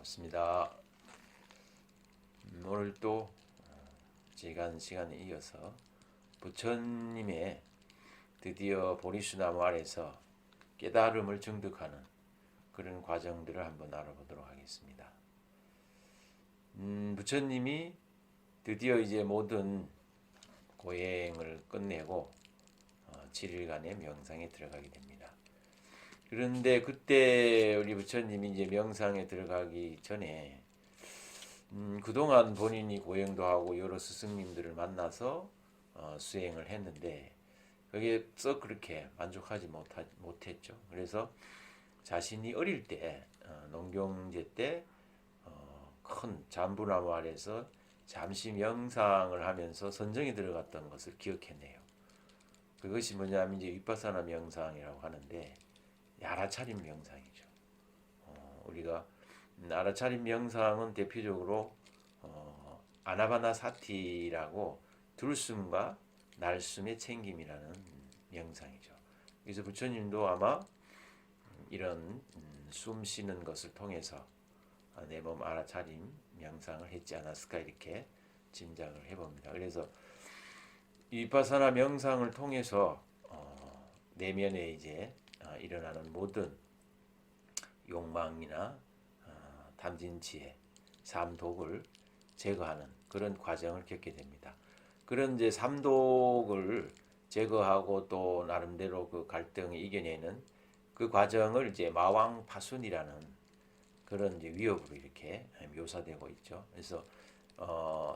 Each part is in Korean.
반갑습니다. 오늘 또 지난 시간에 이어서 부처님의 드디어 보리수나무 아래서 깨달음을 증득하는 그런 과정들을 한번 알아보도록 하겠습니다. 부처님이 드디어 이제 모든 고행을 끝내고 7일간의 명상에 들어가게 됩니다. 그런데 그때 우리 부처님이 이제 명상에 들어가기 전에 그동안 본인이 고행도 하고 여러 스승님들을 만나서 수행을 했는데 그게 썩 그렇게 만족하지 못했죠. 그래서 자신이 어릴 때 농경제 때 큰 잠부나무 아래서 잠시 명상을 하면서 선정에 들어갔던 것을 기억해내요. 그것이 뭐냐면 이제 위파사나 명상이라고 하는데 알아차림 명상이죠. 우리가 알아차림 명상은 대표적으로 아나바나사티라고 들숨과 날숨의 챙김이라는 명상이죠. 그래서 부처님도 아마 이런 숨 쉬는 것을 통해서 내 몸 알아차림 명상을 했지 않았을까 이렇게 짐작을 해봅니다. 그래서 위파사나 명상을 통해서 내면에 이제 일어나는 모든 욕망이나 탐진치의 삼독을 제거하는 그런 과정을 겪게 됩니다. 그런 이제 삼독을 제거하고 또 나름대로 그 갈등을 이겨내는 그 과정을 이제 마왕파순이라는 그런 이제 위협으로 이렇게 묘사되고 있죠. 그래서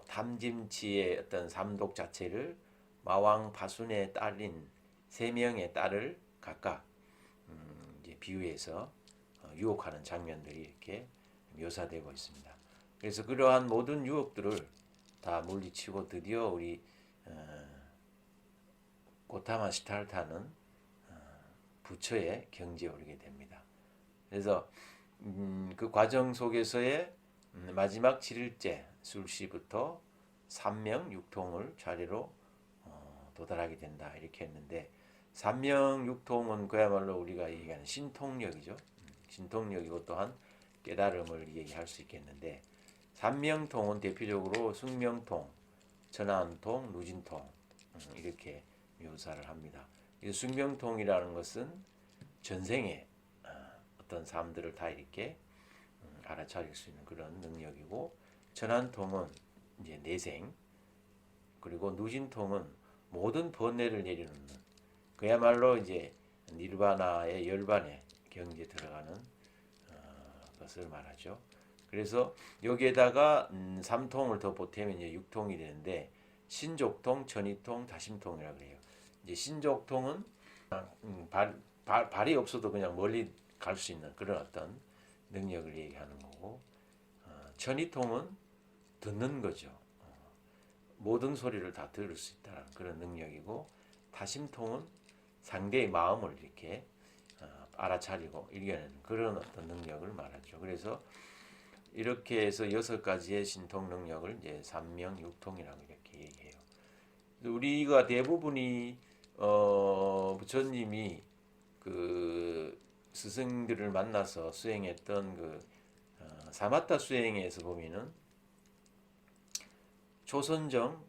탐진치의 어떤 삼독 자체를 마왕파순의 딸인 세 명의 딸을 각각 이제 비유해서 유혹하는 장면들이 이렇게 묘사되고 있습니다. 그래서 그러한 모든 유혹들을 다 물리치고 드디어 우리 고타마 시타르타는 부처의 경지에 오르게 됩니다. 그래서 그 과정 속에서의 마지막 7일째 술시부터 삼명육통을 차례로 도달하게 된다 이렇게 했는데 삼명육통은 그야말로 우리가 얘기하는 신통력이죠. 신통력이고 또한 깨달음을 얘기할 수 있겠는데 삼명통은 대표적으로 숙명통, 천안통, 누진통 이렇게 묘사를 합니다. 숙명통이라는 것은 전생에 어떤 삶들을 다 이렇게 알아차릴 수 있는 그런 능력이고 천안통은 이제 내생 그리고 누진통은 모든 번뇌를 내려놓는 그야말로 이제 니르바나의 열반의 경지에 들어가는 것을 말하죠. 그래서 여기에다가 삼통을 더 보태면 이제 육통이 되는데 신족통, 천이통, 다심통이라고 그래요. 이제 신족통은 발이 없어도 그냥 멀리 갈 수 있는 그런 어떤 능력을 얘기하는 거고 천이통은 듣는 거죠. 모든 소리를 다 들을 수 있다는 그런 능력이고 다심통은 상대의 마음을 이렇게 알아차리고 이겨내는 그런 어떤 능력을 말하죠. 그래서 이렇게 해서 6가지의 신통 능력을 이제 삼명육통이라고 이렇게 얘기해요. 우리가 대부분이 부처님이 그 스승들을 만나서 수행했던 그 사마타 수행에서 보면은 초선정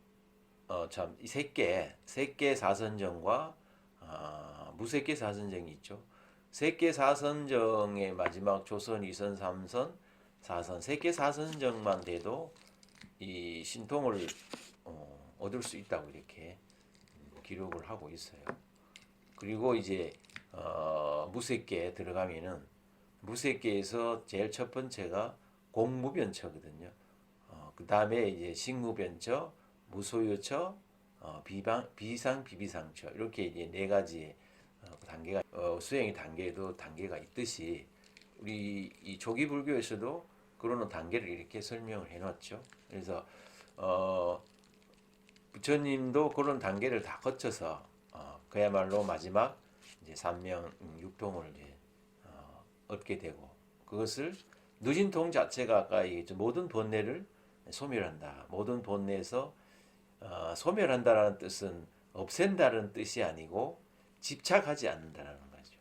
참 이 세계 사선정과 무세계 사선정이 있죠. 세계 사선정의 마지막 조선, 이선, 삼선, 사선 세계 사선정만 돼도 이 신통을 얻을 수 있다고 이렇게 기록을 하고 있어요. 그리고 이제 무색계에 들어가면은 무색계에서 제일 첫 번째가 공무변처거든요. 그 다음에 이제 식무변처, 무소유처, 비상, 비비상처 이렇게 이제 4가지의 단계가 수행의 단계에도 단계가 있듯이 우리 이 조기 불교에서도 그런 단계를 이렇게 설명을 해놨죠. 그래서 부처님도 그런 단계를 다 거쳐서 그야말로 마지막 이제 삼명육통을 이제 얻게 되고 그것을 누진통 자체가 아까 얘기했죠. 모든 번뇌를 소멸한다. 모든 번뇌에서 소멸한다라는 뜻은 없앤다는 뜻이 아니고 집착하지 않는다라는 거죠.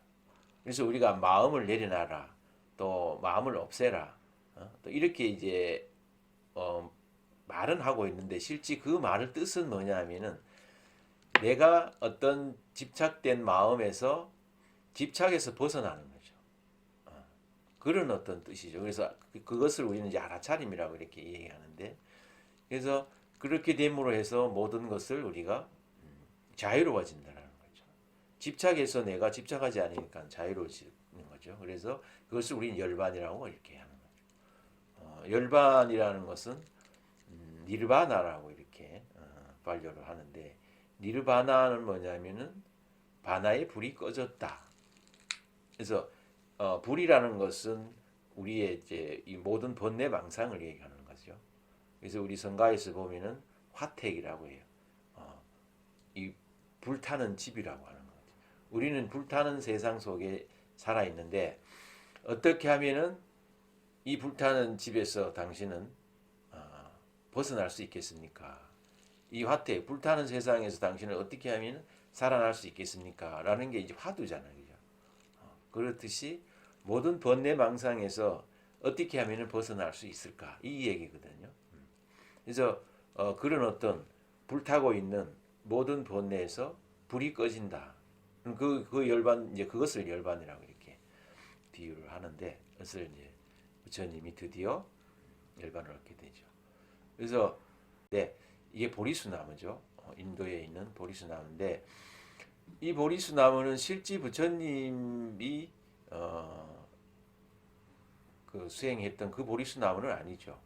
그래서 우리가 마음을 내려놔라, 또 마음을 없애라, 또 이렇게 이제 말은 하고 있는데 실제 그 말의 뜻은 뭐냐면은 내가 어떤 집착된 마음에서 집착에서 벗어나는 거죠. 그런 어떤 뜻이죠. 그래서 그것을 우리는 이제 알아차림이라고 이렇게 얘기하는데, 그래서 그렇게 됨으로 해서 모든 것을 우리가 자유로워진다라는 거죠. 집착해서 내가 집착하지 않으니까 자유로워지는 거죠. 그래서 그것을 우리는 열반이라고 이렇게 하는 거죠. 열반이라는 것은 니르바나라고 이렇게 반려를 하는데, 니르바나는 뭐냐면은 바나의 불이 꺼졌다. 그래서 불이라는 것은 우리의 이제 이 모든 번뇌 망상을 얘기하는 거죠. 그래서 우리 성가에서 보면은 화택이라고 해요. 이 불타는 집이라고 하는 거죠. 우리는 불타는 세상 속에 살아 있는데 어떻게 하면은 이 불타는 집에서 당신은 벗어날 수 있겠습니까? 이 화택, 불타는 세상에서 당신은 어떻게 하면 살아날 수 있겠습니까? 라는 게 이제 화두잖아요. 그죠? 그렇듯이 모든 번뇌 망상에서 어떻게 하면 벗어날 수 있을까? 이 얘기거든요. 그래서 그런 어떤 불타고 있는 모든 번뇌에서 불이 꺼진다. 그 열반, 이제 그것을 열반이라고 이렇게 비유를 하는데, 그것을 이제 부처님이 드디어 열반을 얻게 되죠. 그래서 네, 이게 보리수 나무죠. 인도에 있는 보리수 나무인데, 이 보리수 나무는 실제 부처님이 그 수행했던 그 보리수 나무는 아니죠.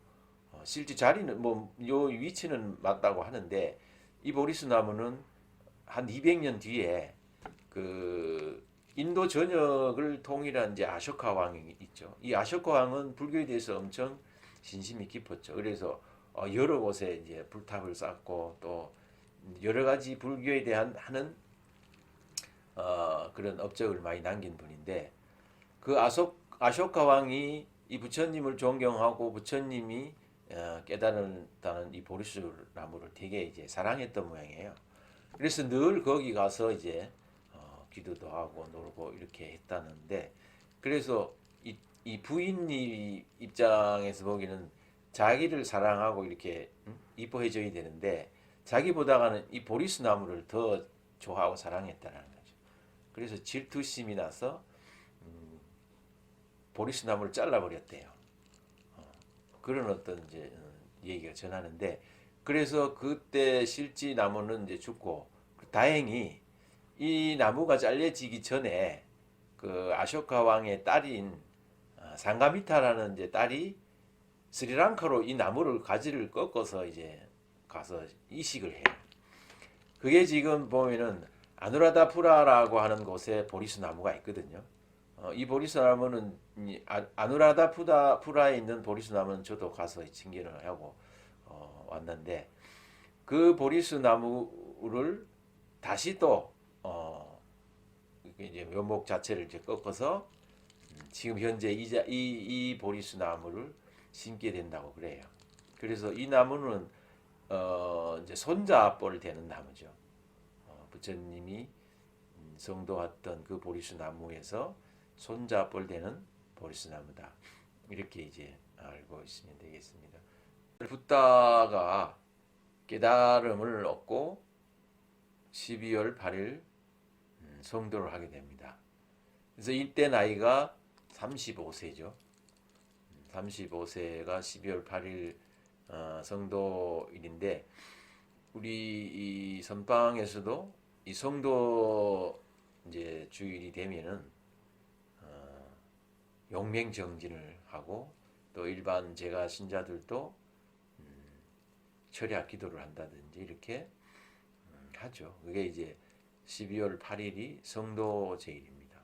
실제 자리는 뭐 요 위치는 맞다고 하는데, 이 보리수 나무는 한 200년 뒤에 그 인도 전역을 통일한 이제 아쇼카 왕이 있죠. 이 아쇼카 왕은 불교에 대해서 엄청 신심이 깊었죠. 그래서 여러 곳에 이제 불탑을 쌓고 또 여러 가지 불교에 대한 하는 그런 업적을 많이 남긴 분인데, 그 아쇼카 왕이 이 부처님을 존경하고 부처님이 깨달았다는 이 보리수 나무를 되게 이제 사랑했던 모양이에요. 그래서 늘 거기 가서 이제 기도도 하고 놀고 이렇게 했다는데, 그래서 이 부인이 입장에서 보기는 자기를 사랑하고 이렇게 이뻐해줘야 되는데 자기보다는 이 보리수 나무를 더 좋아하고 사랑했다는 거죠. 그래서 질투심이 나서 보리수 나무를 잘라버렸대요. 그런 어떤 이제 얘기가 전하는데, 그래서 그때 실지 나무는 이제 죽고, 다행히 이 나무가 잘려지기 전에 그 아쇼카 왕의 딸인 상가미타라는 이제 딸이 스리랑카로 이 나무를 가지를 꺾어서 이제 가서 이식을 해요. 그게 지금 보면은 아누라다푸라라고 하는 곳에 보리수 나무가 있거든요. 이 보리수 나무는 아누라다푸라에 있는 보리수 나무는 저도 가서 증견을 하고 왔는데, 그 보리수 나무를 다시 또 이제 묘목 자체를 이제 꺾어서 지금 현재 이 보리수 나무를 심게 된다고 그래요. 그래서 이 나무는 이제 손자뻘 되는 나무죠. 부처님이 성도했던 그 보리수 나무에서 손자뻘 되는 보리수 나무다. 이렇게 이제 알고 있으면 되겠습니다. 붓다가 깨달음을 얻고 12월 8일 성도를 하게 됩니다. 그래서 이때 나이가 35세죠. 35세가 12월 8일 성도일인데, 우리 이 선방에서도 이 성도 이제 주일이 되면은 용맹정진을 하고, 또 일반 제가 신자들도 철야 기도를 한다든지 이렇게 하죠. 그게 이제 12월 8일이 성도 제일입니다.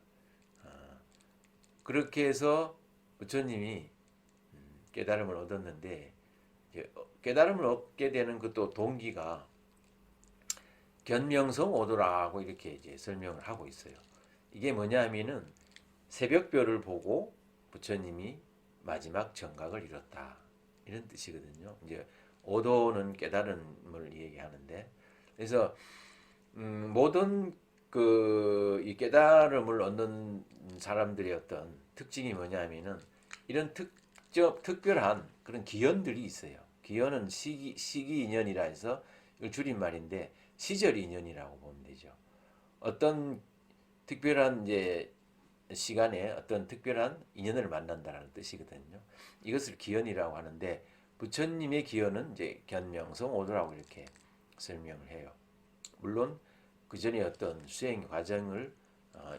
그렇게 해서 부처님이 깨달음을 얻었는데, 깨달음을 얻게 되는 그또 동기가 견명성 오도라고 이렇게 이제 설명을 하고 있어요. 이게 뭐냐면은 새벽별을 보고 부처님이 마지막 정각을 이뤘다, 이런 뜻이거든요. 이제 오도는 깨달음을 얘기하는데, 그래서 모든 이 깨달음을 얻는 사람들의 어떤 특징이 뭐냐면은 이런 특별한 그런 기연들이 있어요. 기연은 시기 인연이라 해서 이걸 줄임말인데 시절 인연이라고 보면 되죠. 어떤 특별한 이제 시간에 어떤 특별한 인연을 만난다라는 뜻이거든요. 이것을 기연이라고 하는데 부처님의 기연은 이제 견명성 오도라고 이렇게 설명을 해요. 물론 그 전에 어떤 수행 과정을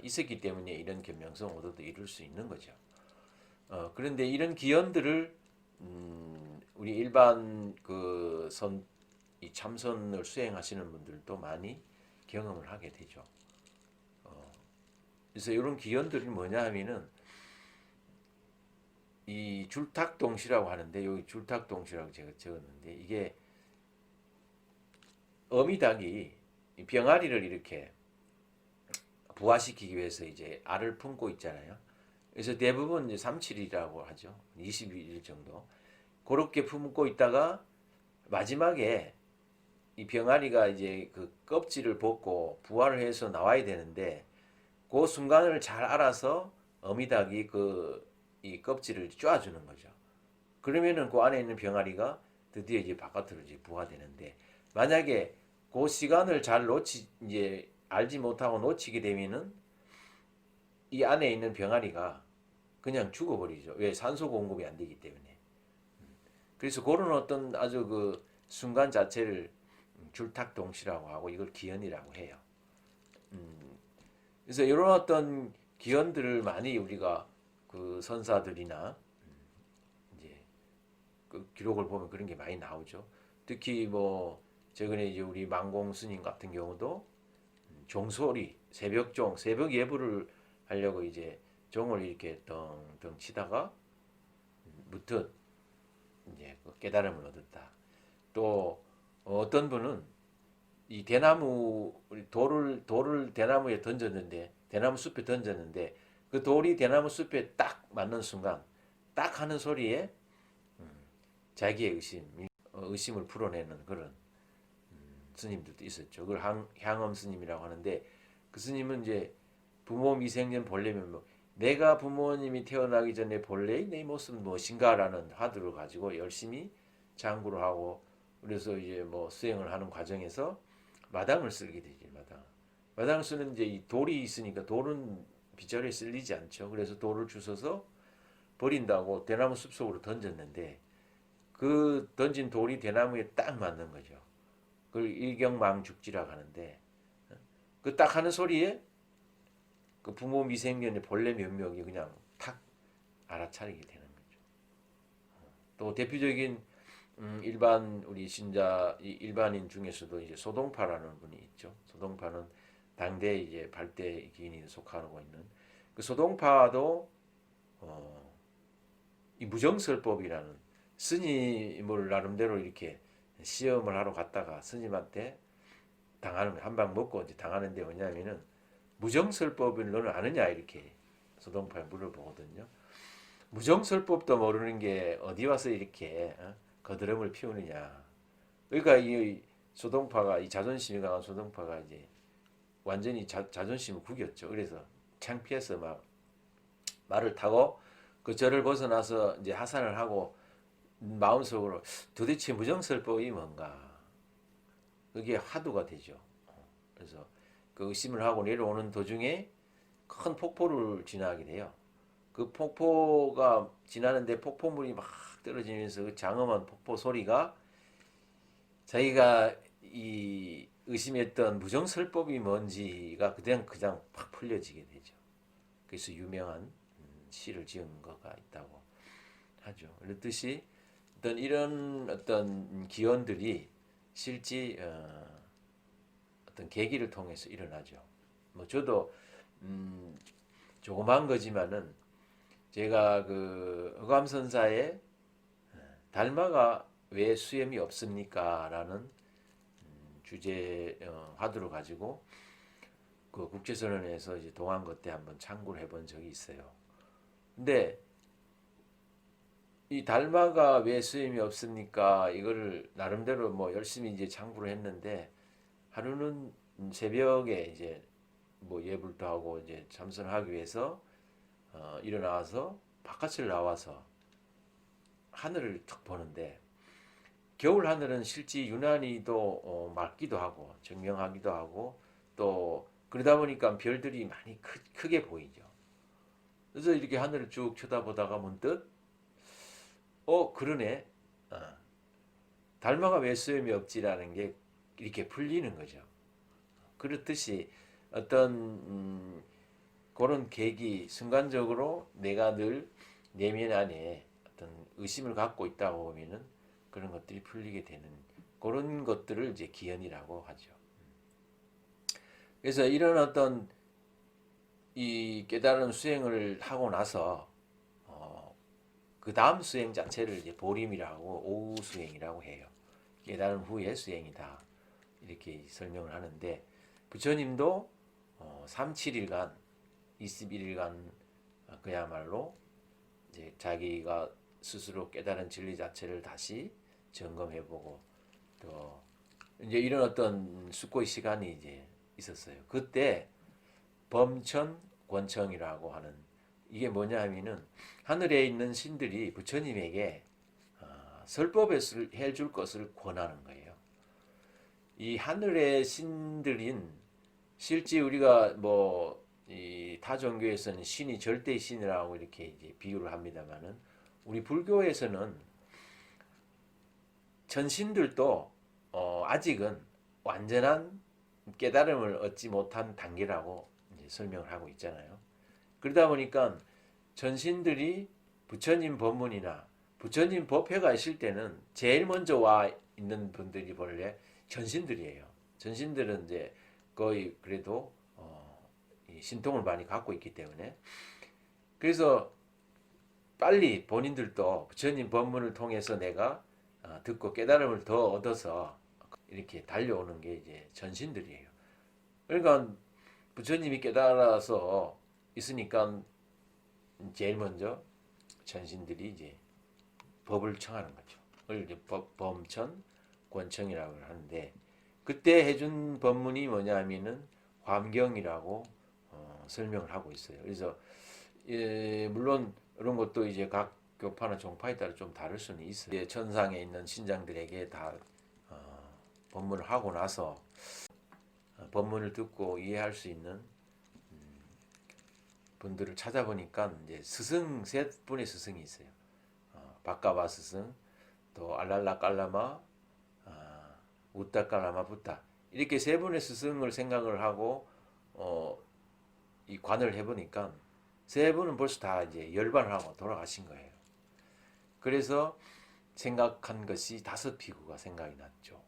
있었기 때문에 이런 견명성 오도도 이룰 수 있는 거죠. 그런데 이런 기연들을 우리 일반 이 참선을 수행하시는 분들도 많이 경험을 하게 되죠. 그래서 이런 기연들이 뭐냐 하면은 이 줄탁동시라고 하는데 여기 줄탁동시라고 제가 적었는데 이게 어미닭이 병아리를 이렇게 부화시키기 위해서 이제 알을 품고 있잖아요. 그래서 대부분 이제 3-7이라고 하죠. 21일 정도. 그렇게 품고 있다가 마지막에 이 병아리가 이제 그 껍질을 벗고 부화를 해서 나와야 되는데 그 순간을 잘 알아서 어미닭이 이 껍질을 쪼아주는 거죠. 그러면은 그 안에 있는 병아리가 드디어 이제 바깥으로 이제 부화되는데 만약에 그 시간을 잘 이제 알지 못하고 놓치게 되면은 이 안에 있는 병아리가 그냥 죽어버리죠. 왜? 산소 공급이 안 되기 때문에. 그래서 그런 어떤 아주 그 순간 자체를 줄탁동시라고 하고 이걸 기연이라고 해요. 그래서 이런 어떤 기연들을 많이 우리가 그 선사들이나 이제 그 기록을 보면 그런 게 많이 나오죠. 특히 뭐 최근에 이제 우리 망공 스님 같은 경우도 종소리 새벽 예불을 하려고 이제 종을 이렇게 덩덩 치다가 무튼 이제 그 깨달음을 얻었다. 또 어떤 분은 이 대나무 돌을 대나무에 던졌는데 대나무 숲에 던졌는데 그 돌이 대나무 숲에 딱 맞는 순간 딱 하는 소리에 자기의 의심을 풀어내는 그런 스님들도 있었죠. 그걸 향엄 스님이라고 하는데 그 스님은 이제 부모 미생년 본래면 뭐 내가 부모님이 태어나기 전에 본래의 내 모습은 무엇인가라는 화두를 가지고 열심히 장구를 하고 그래서 이제 뭐 수행을 하는 과정에서 마당을 쓸게 되지 마당. 마당을 쓰는 이제 이 돌이 있으니까 돌은 빗자루에 쓸리지 않죠. 그래서 돌을 주워서 버린다고 대나무 숲속으로 던졌는데 그 던진 돌이 대나무에 딱 맞는 거죠. 그걸 일경망죽지라고 하는데 그 딱 하는 소리에 그 부모 미생년의 본래 면목이 그냥 탁 알아차리게 되는 거죠. 또 대표적인 일반 우리 신자 일반인 중에서도 이제 소동파라는 분이 있죠. 소동파는 당대 이제 발대 기인이 속하고 있는 그 소동파도 이 무정설법이라는 스님을 나름대로 이렇게 시험을 하러 갔다가 스님한테 당하는 한방 먹고 이제 당하는데 뭐냐면은 무정설법을 너는 아느냐 이렇게 소동파에 물어보거든요. 무정설법도 모르는 게 어디 와서 이렇게 거드름을 피우느냐. 그러니까 이 소동파가 이 자존심이 강한 소동파가 이제 완전히 자존심을 구겼죠. 그래서 창피해서 막 말을 타고 그 절을 벗어나서 이제 하산을 하고 마음속으로 도대체 무정설법이 뭔가 그게 화두가 되죠. 그래서 그 의심을 하고 내려오는 도중에 큰 폭포를 지나게 돼요. 그 폭포가 지나는데 폭포물이 막 떨어지면서 그 장엄한 폭포 소리가 자기가 이 의심했던 무정설법이 뭔지가 그냥 팍 풀려지게 되죠. 그래서 유명한 시를 지은 거가 있다고 하죠. 그렇듯이 이런 어떤 기원들이 실제 어떤 계기를 통해서 일어나죠. 뭐 저도 조그만 거지만은 제가 그 허감선사의 달마가 왜 수염이 없습니까?라는 주제 화두를 가지고 그 국제선언에서 이제 동안거 때 한번 참고를 해본 적이 있어요. 근데 이 달마가 왜 수염이 없습니까? 이거를 나름대로 뭐 열심히 이제 참고를 했는데 하루는 새벽에 이제 뭐 예불도 하고 이제 참선하기 위해서 일어나서 바깥을 나와서 하늘을 탁 보는데 겨울 하늘은 실제 유난히도 맑기도 하고 정명하기도 하고 또 그러다 보니까 별들이 많이 크게 보이죠. 그래서 이렇게 하늘을 쭉 쳐다보다가 문득 그러네. 어, 달마가 왜 수염이 없지라는 게 이렇게 풀리는 거죠. 그렇듯이 어떤 그런 계기 순간적으로 내가 늘 내면 안에 어떤 의심을 갖고 있다 보면은 그런 것들이 풀리게 되는 그런 것들을 이제 기연이라고 하죠. 그래서 이런 어떤 이 깨달은 수행을 하고 나서 그 다음 수행 자체를 이제 보림이라고 오후 수행이라고 해요. 깨달은 후의 수행이다 이렇게 설명을 하는데 부처님도 37일간 21일간 그야말로 이제 자기가 스스로 깨달은 진리 자체를 다시 점검해보고 또 이제 이런 어떤 숙고의 시간이 이제 있었어요. 그때 범천 권청이라고 하는 이게 뭐냐 하면은 하늘에 있는 신들이 부처님에게 설법을 해줄 것을 권하는 거예요. 이 하늘의 신들인 실제 우리가 뭐 이 타 종교에서는 신이 절대 신이라고 이렇게 이제 비유를 합니다만은 우리 불교에서는 전신들도 아직은 완전한 깨달음을 얻지 못한 단계라고 이제 설명을 하고 있잖아요. 그러다 보니까 전신들이 부처님 법문이나 부처님 법회가 있을 때는 제일 먼저 와 있는 분들이 본래 전신들이에요. 전신들은 이제 거의 그래도 이 신통을 많이 갖고 있기 때문에 그래서 빨리 본인들도 부처님 법문을 통해서 내가 듣고 깨달음을 더 얻어서 이렇게 달려오는 게 이제 전신들이에요. 그러니까 부처님이 깨달아서 있으니까 제일 먼저 전신들이 이제 법을 청하는 거죠. 그걸 이제 범천 권청이라고 하는데 그때 해준 법문이 뭐냐 하면은 화엄경이라고 설명을 하고 있어요. 그래서 물론 이런 것도 이제 각 교파나 종파에 따라 좀 다를 수는 있어요. 천상에 있는 신장들에게 다 법문을 하고 나서 법문을 듣고 이해할 수 있는 분들을 찾아보니까 이제 스승 세 분의 스승이 있어요. 바까바 스승, 또 알랄라 깔라마, 우따 깔라마 부타 이렇게 세 분의 스승을 생각을 하고 이 관을 해보니까 세 분은 벌써 다 이제 열반을 하고 돌아가신 거예요. 그래서 생각한 것이 다섯 비구가 생각이 났죠.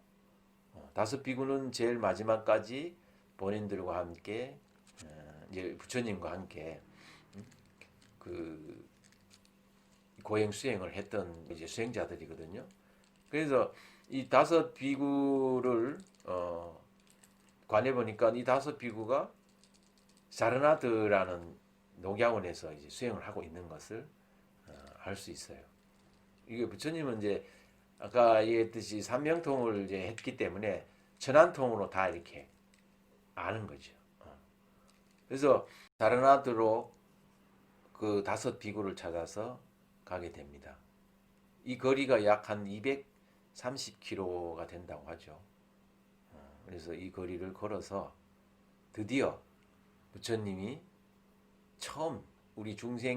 다섯 비구는 제일 마지막까지 본인들과 함께 이제 부처님과 함께 그 고행 수행을 했던 이제 수행자들이거든요. 그래서 이 다섯 비구를 관해 보니까 이 다섯 비구가 사르나드라는 녹양원에서 이제 수행을 하고 있는 것을 알 수 있어요. 이게 부처님은 이제 아까 얘기했듯이 삼명통을 이제 했기 때문에 천안통으로 다 이렇게 아는 거죠. 그래서 사르나드로 그 다섯 비구를 찾아서 가게 됩니다. 이 거리가 약 한 230km가 된다고 하죠. 그래서 이 거리를 걸어서 드디어 부처님이 처음 우리 중생